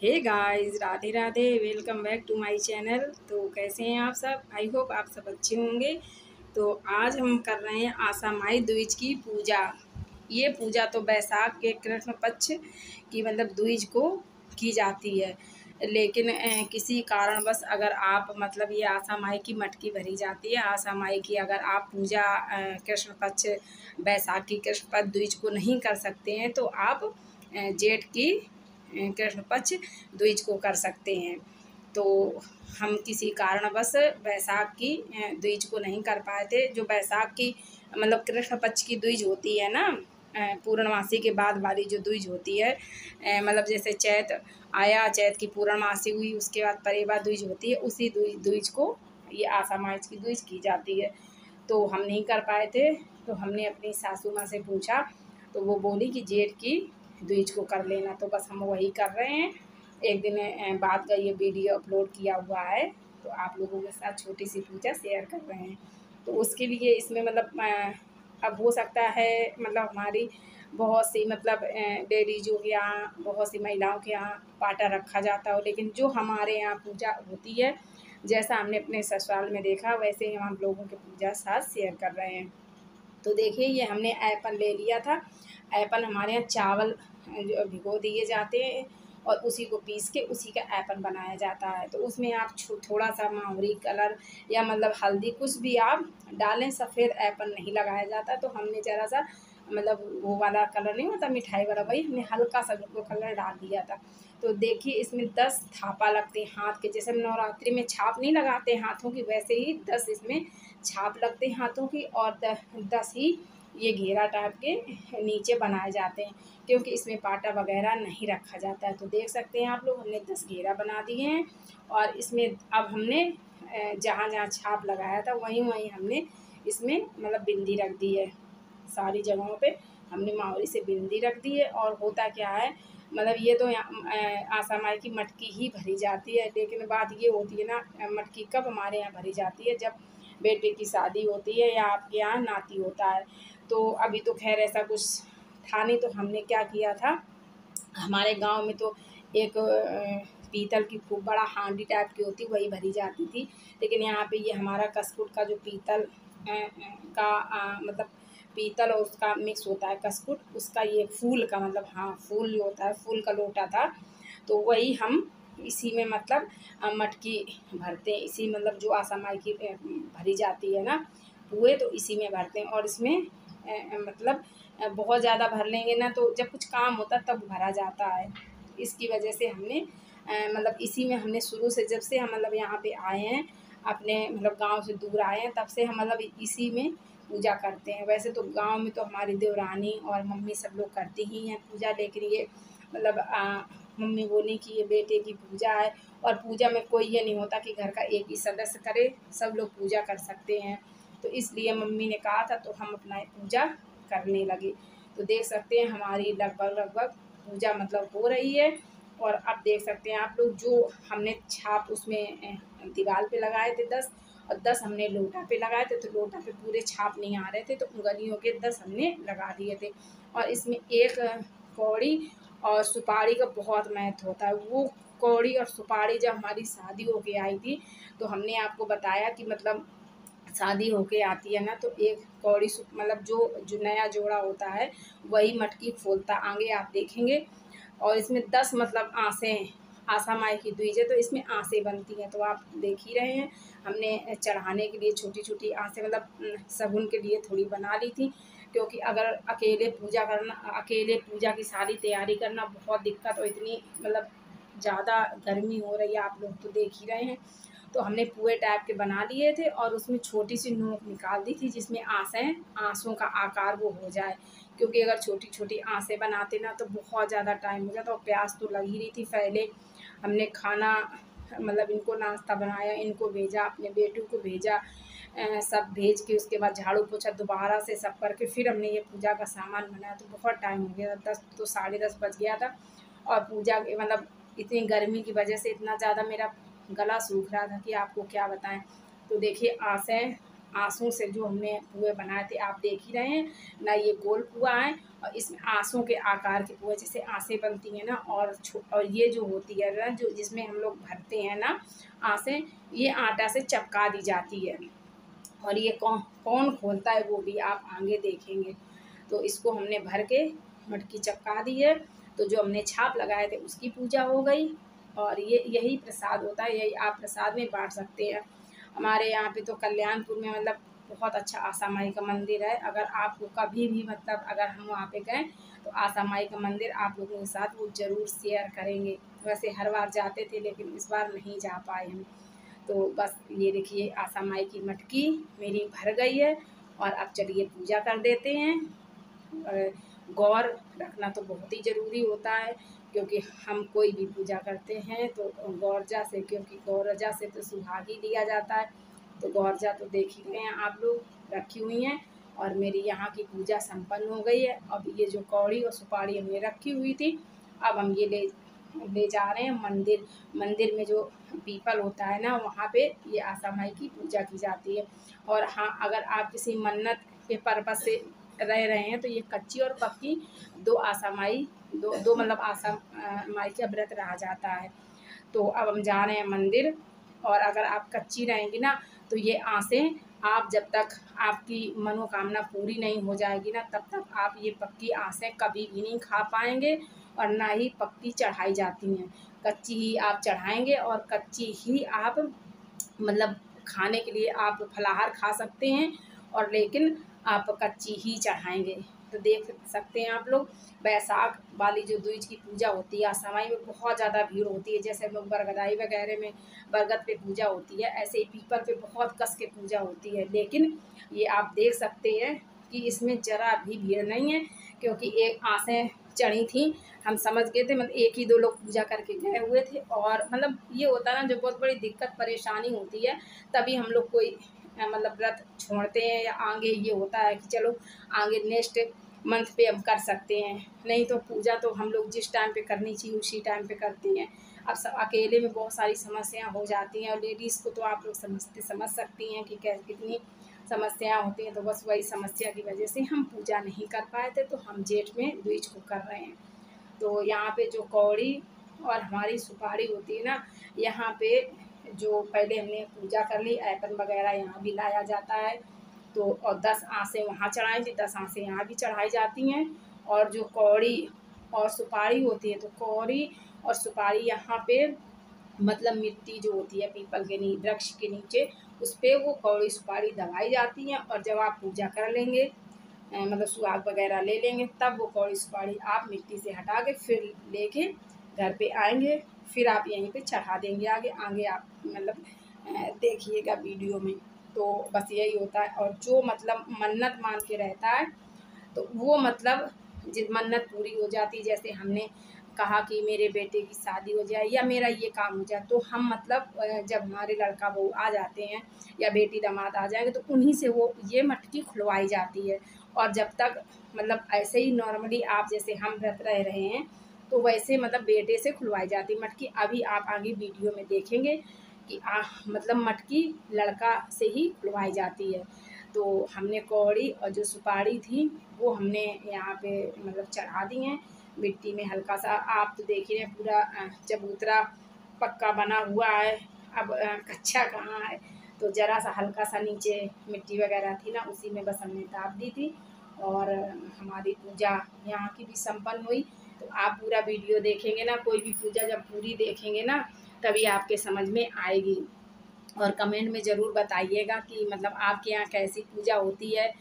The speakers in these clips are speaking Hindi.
Hey guys, Radhe Radhe. Welcome back to my channel. तो कैसे हैं आप सब? आई होप आप सब अच्छे होंगे। तो आज हम कर रहे हैं आसा माई द्विज की पूजा। ये पूजा तो बैसाख के कृष्ण पक्ष की द्विज को की जाती है। लेकिन किसी कारणवश अगर आप ये आसा माई की मटकी भरी जाती है। आसा माई की अगर आप पूजा कृष्ण पक्ष बैसाख की कृष्ण पक्ष द्विज को नहीं कर सकते हैं तो आप जेठ की कृष्ण पक्ष द्विज को कर सकते हैं। तो हम किसी कारणवश बैसाख की द्विज को नहीं कर पाए थे। जो बैसाख की कृष्ण पक्ष की द्विज होती है ना, पूर्णमासी के बाद वाली जो द्विज होती है, जैसे चैत आया, चैत की पूर्णमासी हुई, उसके बाद परेवा द्विज होती है, उसी द्विज को ये आसा माई की द्विज की जाती है। तो हम नहीं कर पाए थे, तो हमने अपनी सासू माँ से पूछा तो वो बोली कि जेठ की द्विज को कर लेना। तो बस हम वही कर रहे हैं। एक दिन बाद का ये वीडियो अपलोड किया हुआ है, तो आप लोगों के साथ छोटी सी पूजा शेयर कर रहे हैं। तो उसके लिए इसमें अब हो सकता है हमारी बहुत सी लेडीजों के यहाँ, बहुत सी महिलाओं के यहाँ पाटा रखा जाता हो, लेकिन जो हमारे यहाँ पूजा होती है, जैसा हमने अपने ससुराल में देखा वैसे ही हम लोगों के पूजा साथ शेयर कर रहे हैं। तो देखिए, ये हमने एप्पल ले लिया था। एप्पल हमारे यहाँ चावल जो भिगो दिए जाते हैं और उसी को पीस के उसी का एप्पल बनाया जाता है। तो उसमें आप थोड़ा सा माहौरी कलर या हल्दी कुछ भी आप डालें, सफ़ेद एप्पल नहीं लगाया जाता। तो हमने ज़रा सा वो वाला कलर नहीं होता मिठाई वाला, वही हमने हल्का सा वो कलर डाल दिया था। तो देखिए, इसमें 10 थापा लगते हैं हाथ के। जैसे नवरात्रि में छाप नहीं लगाते हाथों की, वैसे ही 10 इसमें छाप लगते हैं हाथों की, और 10 ही ये घेरा टाइप के नीचे बनाए जाते हैं, क्योंकि इसमें पाटा वगैरह नहीं रखा जाता है। तो देख सकते हैं आप लोग, हमने 10 घेरा बना दिए हैं। और इसमें अब हमने जहाँ जहाँ छाप लगाया था वहीं वहीं हमने इसमें बिंदी रख दी है। सारी जगहों पे हमने मावरी से बिंदी रख दी है। और होता क्या है, ये तो आसा माई की मटकी ही भरी जाती है, लेकिन बात ये होती है ना, मटकी कब हमारे यहाँ भरी जाती है, जब बेटे की शादी होती है या आपके यहाँ नाती होता है। तो अभी तो खैर ऐसा कुछ था नहीं, तो हमने क्या किया था, हमारे गांव में तो एक पीतल की खूब बड़ा हांडी टाइप की होती, वही भरी जाती थी। लेकिन यहाँ पे ये हमारा कसकुट का जो पीतल का पीतल और उसका मिक्स होता है कसकुट, उसका ये फूल का फूल होता है, फूल का लोटा था। तो वही हम इसी में मटकी भरते हैं। इसी जो आसा माई की भरी जाती है ना पुए, तो इसी में भरते हैं। और इसमें बहुत ज़्यादा भर लेंगे ना तो जब कुछ काम होता तब भरा जाता है। इसकी वजह से हमने इसी में हमने शुरू से, जब से हम यहाँ पे आए हैं, अपने गांव से दूर आए हैं, तब से हम इसी में पूजा करते हैं। वैसे तो गांव में तो हमारी देवरानी और मम्मी सब लोग करती ही हैं पूजा, लेकिन ये मम्मी बोली कि ये बेटे की पूजा है, और पूजा में कोई ये नहीं होता कि घर का एक ही सदस्य करे, सब लोग पूजा कर सकते हैं। तो इसलिए मम्मी ने कहा था, तो हम अपना पूजा करने लगे। तो देख सकते हैं हमारी लगभग पूजा हो रही है। और अब देख सकते हैं आप लोग, जो हमने छाप उसमें दीवार पे लगाए थे 10, और 10 हमने लोटा पे लगाए थे। तो लोटा पे पूरे छाप नहीं आ रहे थे, तो उंगलियों के 10 हमने लगा दिए थे। और इसमें एक कौड़ी और सुपारी का बहुत महत्व होता है। वो कौड़ी और सुपारी जब हमारी शादी होके आई थी, तो हमने आपको बताया कि शादी होके आती है ना, तो एक कौड़ी जो नया जोड़ा होता है वही मटकी खोलता, आगे आप देखेंगे। और इसमें 10 आसें, आसा माई की द्विज है तो इसमें आसें बनती हैं, तो आप देख ही रहे हैं। हमने चढ़ाने के लिए छोटी छोटी आसें शगुन के लिए थोड़ी बना ली थी, क्योंकि अगर अकेले पूजा की सारी तैयारी करना बहुत दिक्कत, और इतनी ज़्यादा गर्मी हो रही है, आप लोग तो देख ही रहे हैं। तो हमने पुए टाइप के बना लिए थे, और उसमें छोटी सी नोक निकाल दी थी, जिसमें आँसों का आकार वो हो जाए। क्योंकि अगर छोटी छोटी आँसें बनाते ना तो बहुत ज़्यादा टाइम हो जाता, और प्यास तो लग ही रही थी। पहले हमने खाना इनको नाश्ता बनाया, इनको भेजा, अपने बेटू को भेजा, सब भेज के उसके बाद झाड़ू पोछा दोबारा से सब करके फिर हमने ये पूजा का सामान बनाया। तो बहुत टाइम हो गया, 10 तो 10:30 बज गया था। और पूजा के इतनी गर्मी की वजह से इतना ज़्यादा मेरा गला सूख रहा था कि आपको क्या बताएं। तो देखिए, आसें आंसू से जो हमने पुए बनाए थे, आप देख ही रहे हैं ना, ये गोल पुआ है और इसमें आंसू के आकार के पुए, जैसे आंसें बनती हैं ना, और ये जो होती है ना, जो जिसमें हम लोग भरते हैं ना आंसें, ये आटा से चपका दी जाती है। और ये कौन कौन खोलता है वो भी आप आगे देखेंगे। तो इसको हमने भर के मटकी चपका दी है, तो जो हमने छाप लगाए थे उसकी पूजा हो गई। और ये यही प्रसाद होता है, यही आप प्रसाद में बांट सकते हैं। हमारे यहाँ पे तो कल्याणपुर में मतलब बहुत अच्छा आशा माई का मंदिर है। अगर आपको कभी भी मतलब अगर हम वहाँ पे गए तो आशा माई का मंदिर आप लोगों के साथ वो ज़रूर शेयर करेंगे। वैसे हर बार जाते थे लेकिन इस बार नहीं जा पाए हम। तो बस ये देखिए आशा माई की मटकी मेरी भर गई है। और अब चलिए पूजा कर देते हैं। गौर रखना तो बहुत ही ज़रूरी होता है, क्योंकि हम कोई भी पूजा करते हैं तो गौरजा से, क्योंकि गौरजा से तो सुहाग ही दिया जाता है। तो गौरजा तो देख ही रहे हैं आप लोग रखी हुई हैं। और मेरी यहाँ की पूजा संपन्न हो गई है। अब ये जो कौड़ी और सुपारी हमने रखी हुई थी, अब हम ये ले जा रहे हैं मंदिर। मंदिर में जो पीपल होता है ना, वहाँ पे ये आशा माई की पूजा की जाती है। और हाँ, अगर आप किसी मन्नत के पर्पज़ से रह रहे हैं तो ये कच्ची और पक्की दो आशा माई दो मतलब आशा माई का व्रत रहा जाता है। तो अब हम जा रहे हैं मंदिर। और अगर आप कच्ची रहेंगी ना तो ये आसें आप जब तक आपकी मनोकामना पूरी नहीं हो जाएगी ना, तब तक आप ये पक्की आसें कभी भी नहीं खा पाएंगे। और ना ही पक्की चढ़ाई जाती हैं, कच्ची ही आप चढ़ाएंगे। और कच्ची ही आप मतलब खाने के लिए आप फलाहार खा सकते हैं, और लेकिन आप कच्ची ही चढ़ाएंगे। तो देख सकते हैं आप लोग, बैसाख वाली जो दूज की पूजा होती है आशा माई में बहुत ज़्यादा भीड़ होती है। जैसे हम लोग बरगदाई वगैरह में बरगद पे पूजा होती है, ऐसे ही पीपल पे बहुत कस के पूजा होती है। लेकिन ये आप देख सकते हैं कि इसमें ज़रा भी भीड़ नहीं है, क्योंकि एक आसें चढ़ी थी, हम समझ गए थे, मतलब एक ही दो लोग पूजा करके गए हुए थे। और मतलब ये होता है ना, जो बहुत बड़ी दिक्कत परेशानी होती है तभी हम लोग कोई मतलब व्रत छोड़ते हैं, या आगे ये होता है कि चलो आगे नेक्स्ट मंथ पे हम कर सकते हैं। नहीं तो पूजा तो हम लोग जिस टाइम पे करनी चाहिए उसी टाइम पे करते हैं। अब सब अकेले में बहुत सारी समस्याएं हो जाती हैं, और लेडीज़ को तो आप लोग समझ सकती हैं कि कितनी समस्याएं होती हैं। तो बस वही समस्या की वजह से हम पूजा नहीं कर पाए थे, तो हम जेठ में द्विज को कर रहे हैं। तो यहाँ पे जो कौड़ी और हमारी सुपारी होती है ना, यहाँ पे जो पहले हमने पूजा कर ली, ऐपन वगैरह यहाँ भी लाया जाता है। तो और 10 आंसें वहाँ चढ़ाई थी, 10 आंसें यहाँ भी चढ़ाई जाती हैं। और जो कौड़ी और सुपारी होती है, तो कौड़ी और सुपारी यहाँ पे मतलब मिट्टी जो होती है पीपल के वृक्ष के नीचे, उस पर वो कौड़ी सुपारी दबाई जाती हैं। और जब आप पूजा कर लेंगे मतलब सुहाग वगैरह ले लेंगे, तब वो कौड़ी सुपारी आप मिट्टी से हटा के फिर लेके घर पे आएंगे, फिर आप यहीं पे चढ़ा देंगे। आगे आगे आप मतलब देखिएगा वीडियो में। तो बस यही होता है। और जो मतलब मन्नत मान के रहता है तो वो मतलब जिस मन्नत पूरी हो जाती, जैसे हमने कहा कि मेरे बेटे की शादी हो जाए या मेरा ये काम हो जाए, तो हम मतलब जब हमारे लड़का बहू आ जाते हैं या बेटी दामाद आ जाएंगे तो उन्हीं से वो ये मटकी खुलवाई जाती है। और जब तक मतलब ऐसे ही नॉर्मली आप जैसे हम व्रत रह रहे हैं तो वैसे मतलब बेटे से खुलवाई जाती मटकी। अभी आप आगे वीडियो में देखेंगे कि मतलब मटकी लड़का से ही खुलवाई जाती है। तो हमने कौड़ी और जो सुपारी थी वो हमने यहाँ पे मतलब चढ़ा दी हैं मिट्टी में। हल्का सा आप तो देख ही रहे पूरा चबूतरा पक्का बना हुआ है, अब कच्चा कहाँ है। तो ज़रा सा हल्का सा नीचे मिट्टी वगैरह थी ना, उसी में बस हमने दाब दी थी। और हमारी पूजा यहाँ की भी संपन्न हुई। तो आप पूरा वीडियो देखेंगे ना, कोई भी पूजा जब पूरी देखेंगे ना तभी आपके समझ में आएगी। और कमेंट में ज़रूर बताइएगा कि मतलब आपके यहाँ कैसी पूजा होती है,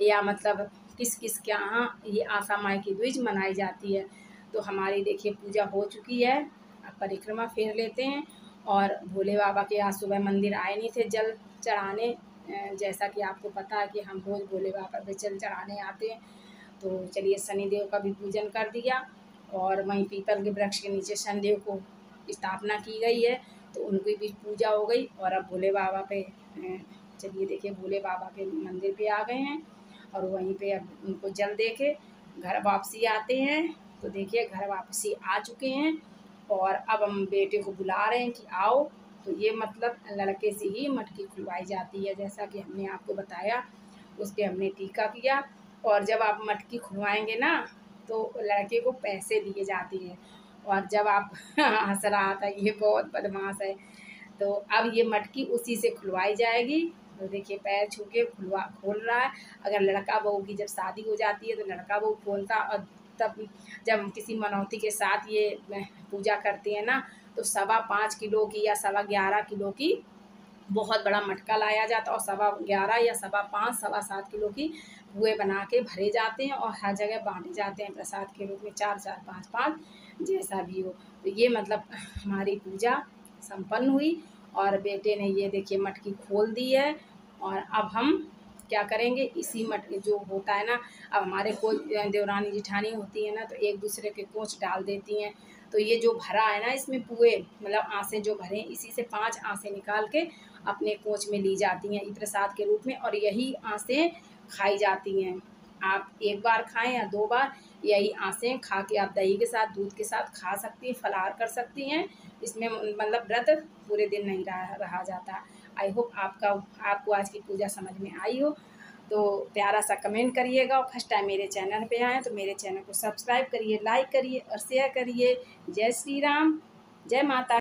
या मतलब किस किस के यहाँ ये आशा माई की द्विज मनाई जाती है। तो हमारी देखिए पूजा हो चुकी है, अब परिक्रमा फेर लेते हैं। और भोले बाबा के आज सुबह मंदिर आए नहीं थे जल चढ़ाने, जैसा कि आपको पता है कि हम रोज़ भोले बाबा पे जल चढ़ाने आते हैं। तो चलिए शनिदेव का भी पूजन कर दिया, और वहीं पीपल के वृक्ष के नीचे शनिदेव को स्थापना की गई है, तो उनकी भी पूजा हो गई। और अब भोले बाबा पे चलिए देखिए भोले बाबा के मंदिर पे आ गए हैं, और वहीं पे अब उनको जल दे के घर वापसी आते हैं। तो देखिए घर वापसी आ चुके हैं, और अब हम बेटे को बुला रहे हैं कि आओ तो ये मतलब लड़के से ही मटकी खुलवाई जाती है। जैसा कि हमने आपको बताया, उसके हमने टीका किया। और जब आप मटकी खुलवाएंगे ना तो लड़के को पैसे दिए जाते हैं। और जब आप हंस रहा था, ये बहुत बदमाश है। तो अब ये मटकी उसी से खुलवाई जाएगी। तो देखिए पैर छू के खोल रहा है। अगर लड़का बहू की जब शादी हो जाती है तो लड़का बहू खोलता, और तब जब हम किसी मनौती के साथ ये पूजा करते हैं ना तो 5.25 किलो की या 11.25 किलो की बहुत बड़ा मटका लाया जाता है, और 11.25 या 5.25 7.25 किलो की पुए बना के भरे जाते हैं और हर जगह बांटे जाते हैं प्रसाद के रूप में, 4-4 5-5 जैसा भी हो। तो ये मतलब हमारी पूजा संपन्न हुई और बेटे ने ये देखिए मटकी खोल दी है। और अब हम क्या करेंगे, इसी मटके जो होता है ना, अब हमारे कोई देवरानी जिठानी होती है ना तो एक दूसरे के कोच डाल देती हैं। तो ये जो भरा है ना इसमें पुए मतलब आँसें जो भरे, इसी से 5 आँसें निकाल के अपने कोच में ली जाती हैं प्रसाद के रूप में, और यही आँसें खाई जाती हैं। आप एक बार खाएं या 2 बार, यही आँसें खा के आप दही के साथ दूध के साथ खा सकती हैं, फलाहार कर सकती हैं। इसमें मतलब व्रत पूरे दिन नहीं रहा जाता। आई होप आपको आज की पूजा समझ में आई हो। तो प्यारा सा कमेंट करिएगा, और फर्स्ट टाइम मेरे चैनल पे आएँ तो मेरे चैनल को सब्सक्राइब करिए, लाइक करिए और शेयर करिए। जय श्री राम, जय माता।